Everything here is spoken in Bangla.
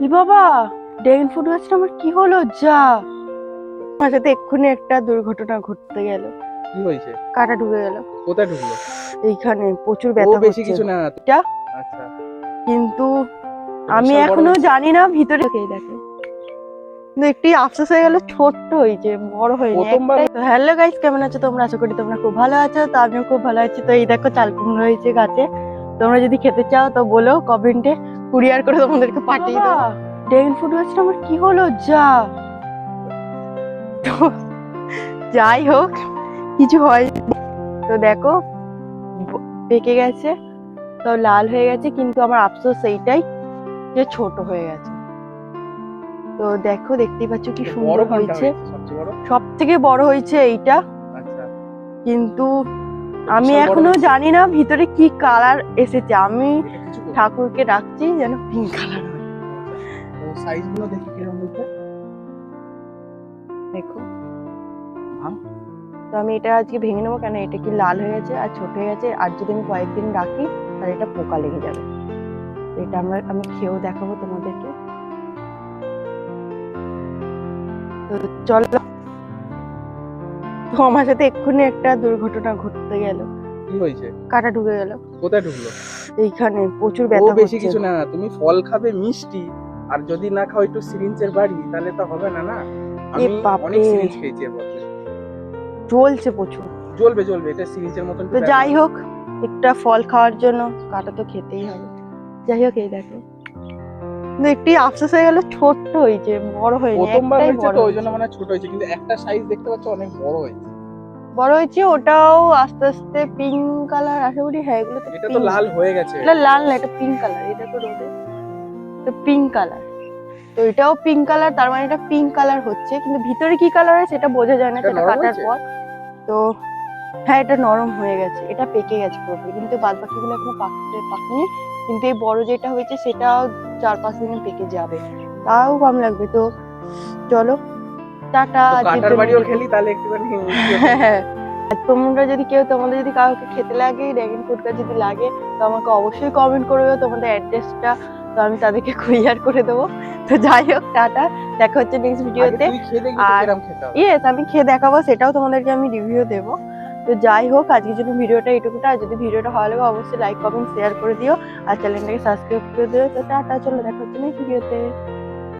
বাবা, ড্রাগন ফ্রুট গাছটা আমার কি হলো? যা, আমার সাথে এক্ষুনি একটা দুর্ঘটনা ঘটতে গেল। কি হয়েছে? কাটা ঢুকে গেল। কোথায় ঢুকলো? এইখানে প্রচুর ও ব্যথা বেশি হচ্ছে কিছু না তো। এটা, আচ্ছা, কিন্তু আমি বিশাল বড় এখনো হয়েছে? জানি না ভিতরে কে দেখো। কিন্তু একটি আফসোস হয়ে গেল, ছোট্ট হয়েছে, বড় হয়নি প্রথমবার। একটাই। তো হ্যালো গাইস, কেমন আছো তোমরা? আশা করি তোমরা খুব ভালো আছো। তো আমিও খুব ভালো আছি। তো এই দেখো চাল কুমড়ো হয়েছে গাছে। তোমরা যদি খেতে চাও তো বলো কমেন্টে, কুরিয়ার করে তোমাদেরকে পাঠিয়ে দেবো। ড্রাগন ফ্রুট গাছটা আমার কি হলো? যা, তো যাই হোক, কিছু হয়নি। তো দেখো পেকে গেছে, তো লাল হয়ে গেছে, কিন্তু আমার আফসোস এইটাই যে ছোট হয়ে গেছে। তো দেখো, দেখতেই পাচ্ছ কি সুন্দর বড় কোনটা হয়েছে। সবচেয়ে বড়? সব থেকে বড় হয়েছে এইটা, আচ্ছা, কিন্তু আমি বিশাল বড় এখনো হয়েছে। জানি না ভিতরে কি কালার এসেছে। আমি এটা কিছু করবে? ঠাকুরকে ডাকছি যেন পিঙ্ক কালার হয়। তো সাইজ গুলো দেখি কিরকম হয়েছে। দেখো, ভাঙ। তো আমি এটা আজকে ভেঙে নেবো, কেন এটা কি লাল হয়ে গেছে আর ছোট হয়ে গেছে। আর যদি আমি কয়েকদিন রাখি তাহলে এটা পোকা লেগে যাবে। তো এটা আমি খেয়েও দেখাবো তোমাদেরকে। তো চলো, তো আমার সাথে এক্ষুনি একটা দুর্ঘটনা ঘটতে গেল। কি হয়েছে? কাটা ঢুকে গেল কোথায় ঢুকলো? এইখানে প্রচুর ও ব্যথা বেশি হচ্ছে। কিছু না, তুমি ফল খাবে মিষ্টি, আর যদি না খাও একটু সিরিঞ্জের বাড়ি, তাহলে তো হবে না। না, আমি বাপরে, অনেক সিরিঞ্জ খেয়েছি এর মধ্যে। জ্বলছে প্রচুর। জ্বলবে জ্বলবে, এটা সিরিঞ্জের মতন একটু তো ব্যথা যাই হবে। হোক, একটা ফল খাওয়ার জন্য কাটা তো খেতেই হবে। যাই হোক, এই দেখো, কিন্তু একটি আফসোস হয়ে গেল, ছোট্ট হয়েছে, বড় হয়নি প্রথমবার একটাই হয়েছে বড় তো, ওই হয়েছে। জন্য মানে ছোট হয়েছে, কিন্তু একটা সাইজ দেখতে পাচ্ছ অনেক বড় হয়েছে। বড় হয়েছে, ওটাও আস্তে আস্তে পিঙ্ক কালার আশা করি। হ্যাঁ, এগুলো তো এটা তো পিঙ্ক। লাল হয়ে গেছে। এটা লাল না, এটা পিঙ্ক কালার। এটা তো রোদে, এটা পিঙ্ক কালার। তো এটাও পিঙ্ক কালার, তার মানে এটা পিঙ্ক কালার হচ্ছে, কিন্তু ভিতরে কি কালার হয় সেটা বোঝা যায় না এটা সেটা নরম কাটার হয়েছে? পর। তো হ্যাঁ, এটা নরম হয়ে গেছে, এটা পেকে গেছে পুরোপুরি, কিন্তু বাদ বাকিগুলো এখনো পাকেনি। কিন্তু এই বড় যেটা হয়েছে সেটাও 4-5 দিনে পেকে যাবে, তাও কম লাগবে। তো চলো, টাটা। তো আজকের কাটার জন্য বাড়িও এটুকু। খেলি তাহলে একটুখানি হ্যাঁ, আর তোমাদের যদি কাউকে খেতে লাগে, ড্রাগন ফ্রুট গাছ যদি লাগে, তো আমাকে অবশ্যই কমেন্ট করবে তোমাদের অ্যাড্রেসটা, তো আমি তাদেরকে কুরিয়ার করে দেবো। তো যাই হোক, টাটা, দেখা হচ্ছে নেক্সট আগে ভিডিওতে। তুই খেয়ে দেখবি তো আর কিরম খেতে হবে। ইয়েস, আমি খেয়ে দেখাবো, সেটাও তোমাদেরকে আমি রিভিউ দেবো। তো যাই হোক, আজকের জন্য ভিডিওটা এটুকুটা। আর যদি ভিডিওটা ভালো লাগে অবশ্যই লাইক কমেন্ট শেয়ার করে দিও, আর চ্যানেলটাকে সাবস্ক্রাইব করে দিও। তো টাটা, চলো দেখা হচ্ছে নেক্সট ভিডিওতে।